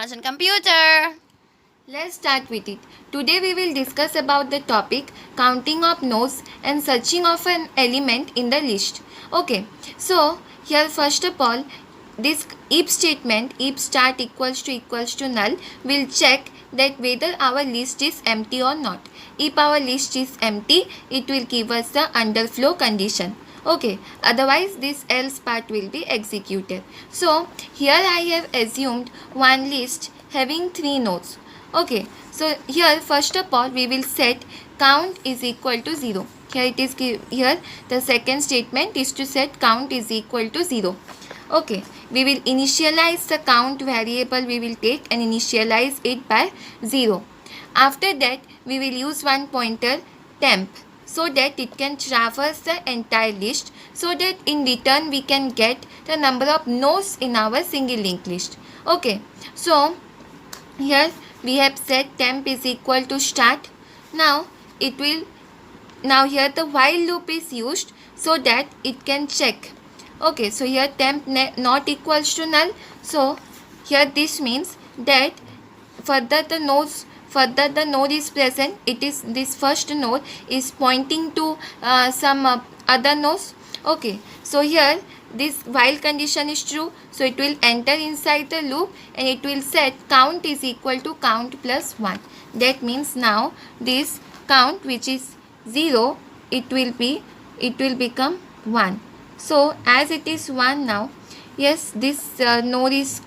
Amazon computer. Let's start with it. Today we will discuss about the topic counting of nodes and searching of an element in the list. Okay, so here first of all, this if statement, if start equals to null, will check that whether our list is empty or not. If our list is empty, it will give us the underflow condition. Okay, otherwise this else part will be executed. So here I have assumed one list having 3 nodes. Okay, so here first of all we will set count is equal to 0. Here it is here the second statement is to set count is equal to 0. Okay, we will initialize the count variable, we will take and initialize it by 0. After that we will use one pointer temp so that it can traverse the entire list, so that in return we can get the number of nodes in our single linked list. Okay, so here we have set temp is equal to start. Now here the while loop is used so that it can check. Okay, so here temp not equals to null. So here this means that further the node is present, it is this first node is pointing to some other nodes. Okay, so here this while condition is true, so it will enter inside the loop and it will set count is equal to count plus 1. That means now this count which is 0, it will become 1. So as it is 1 now, yes, this node is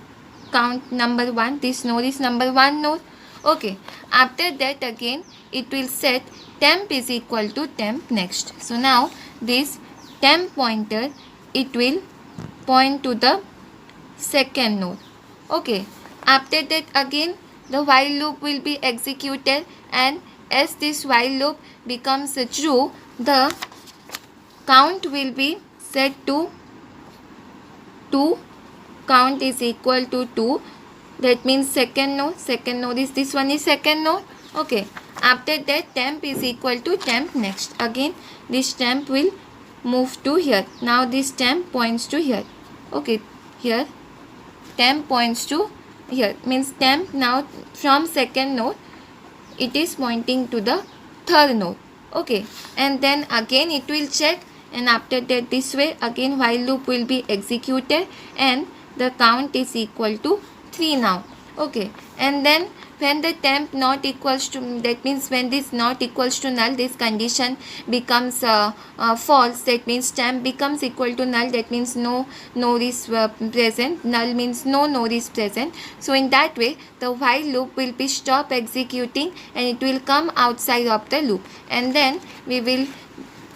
count number 1, this node is number 1 node. Okay, after that again it will set temp is equal to temp next. So now this temp pointer, it will point to the second node. Okay, after that again the while loop will be executed, and as this while loop becomes true, the count will be set to 2. Count is equal to 2. That means second node is this one is second node. Okay, after that temp is equal to temp next. Again this temp will move to here. Now this temp points to here. Okay, here temp points to here, means temp now from second node it is pointing to the third node. Okay, and then again it will check, and after that this way again while loop will be executed and the count is equal to 3 now. Okay, and then when the temp not equals to, that means when this not equals to null, this condition becomes false. That means temp becomes equal to null, that means no node is present, null means no node is present. So in that way the while loop will be stop executing and it will come outside of the loop, and then we will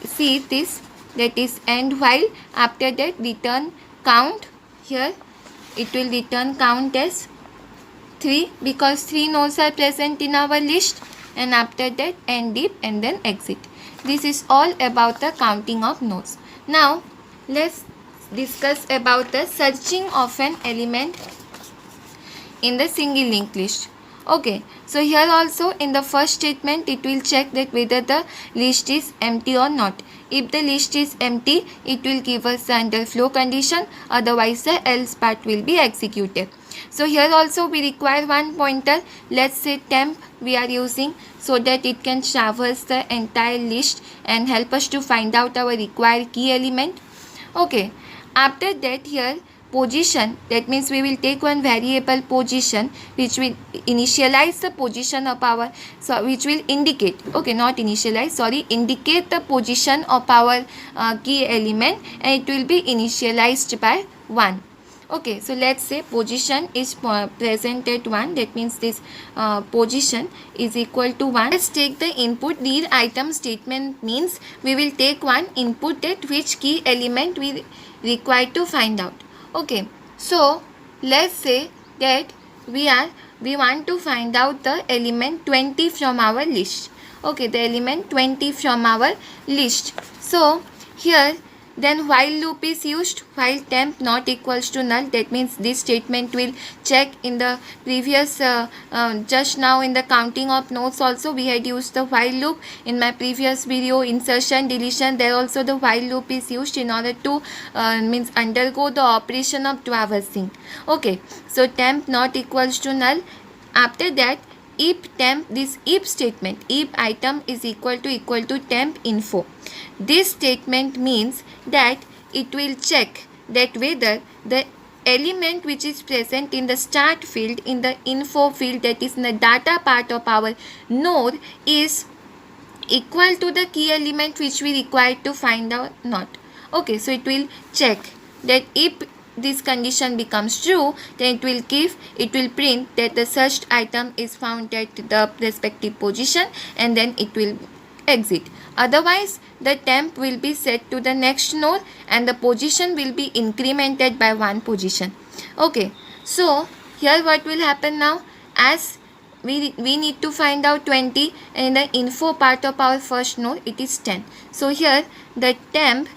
see this, that is end while. After that return count, here it will return count as 3 because 3 nodes are present in our list, and after that end if and then exit. This is all about the counting of nodes. Now let's discuss about the searching of an element in the single linked list. Okay, so here also in the first statement it will check that whether the list is empty or not. If the list is empty, it will give us the underflow condition, otherwise the else part will be executed. So here also we require one pointer, let's say temp we are using, so that it can traverse the entire list and help us to find out our required key element. Okay, after that here position, that means we will take one variable position which will initialize the position of our, so which will indicate, okay, not initialize, sorry, indicate the position of our key element, and it will be initialized by 1. Okay, so let's say position is present at 1, that means this position is equal to 1. Let's take the input read item statement, means we will take one input at which key element we require to find out. Okay, so let's say that we want to find out the element 20 from our list. Okay, the element 20 from our list. So here Then while loop is used, while temp not equals to null, that means this statement will check. In the previous just now in the counting of nodes also we had used the while loop. In my previous video, insertion, deletion, there also the while loop is used in order to means undergo the operation of traversing. Okay, so temp not equals to null. After that, if temp, this if statement, if item is equal to temp info, this statement means that it will check that whether the element which is present in the start field, in the info field, that is in the data part of our node, is equal to the key element which we require to find out not. Okay, so it will check that if this condition becomes true, then it will print that the searched item is found at the respective position, and then it will exit. Otherwise, the temp will be set to the next node and the position will be incremented by one position. Okay, so here what will happen now, as we need to find out 20, and in the info part of our first node it is 10. So here the temp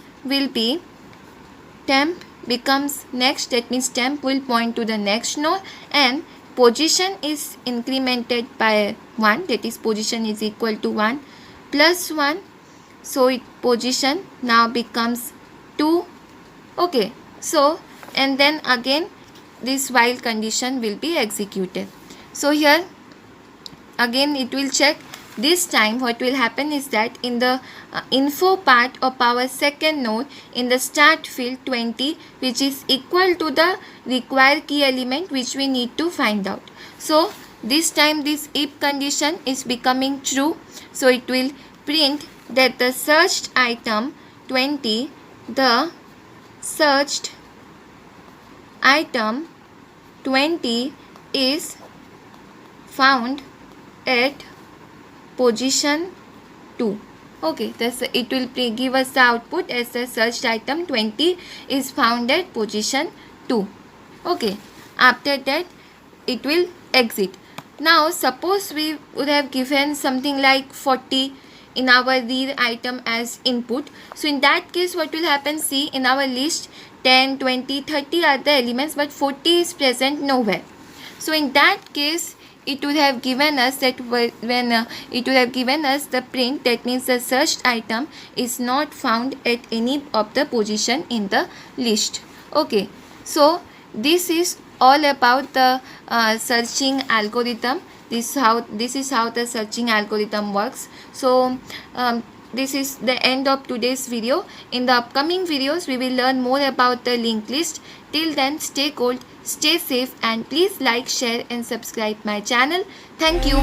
becomes next, that means temp will point to the next node, and position is incremented by 1, that is position is equal to 1 plus 1, so position now becomes 2. Okay, so and then again this while condition will be executed. So here again it will check. This time what will happen is that in the info part of our second node, in the start field 20, which is equal to the required key element which we need to find out. So this time this if condition is becoming true, so it will print that the searched item 20, the searched item 20 is found at position 2. Okay, thus it will give us the output as the searched item 20 is found at position 2. Okay, after that it will exit. Now suppose we would have given something like 40 in our read item as input. So in that case what will happen, see, in our list 10, 20, 30 are the elements, but 40 is present nowhere. So in that case it would have given us that when it would have given us the print, that means the searched item is not found at any of the position in the list. Okay, so this is all about the searching algorithm. This is how the searching algorithm works. So this is the end of today's video. In the upcoming videos we will learn more about the linked list. Till then, stay cool, stay safe, and please like, share and subscribe my channel. Thank you.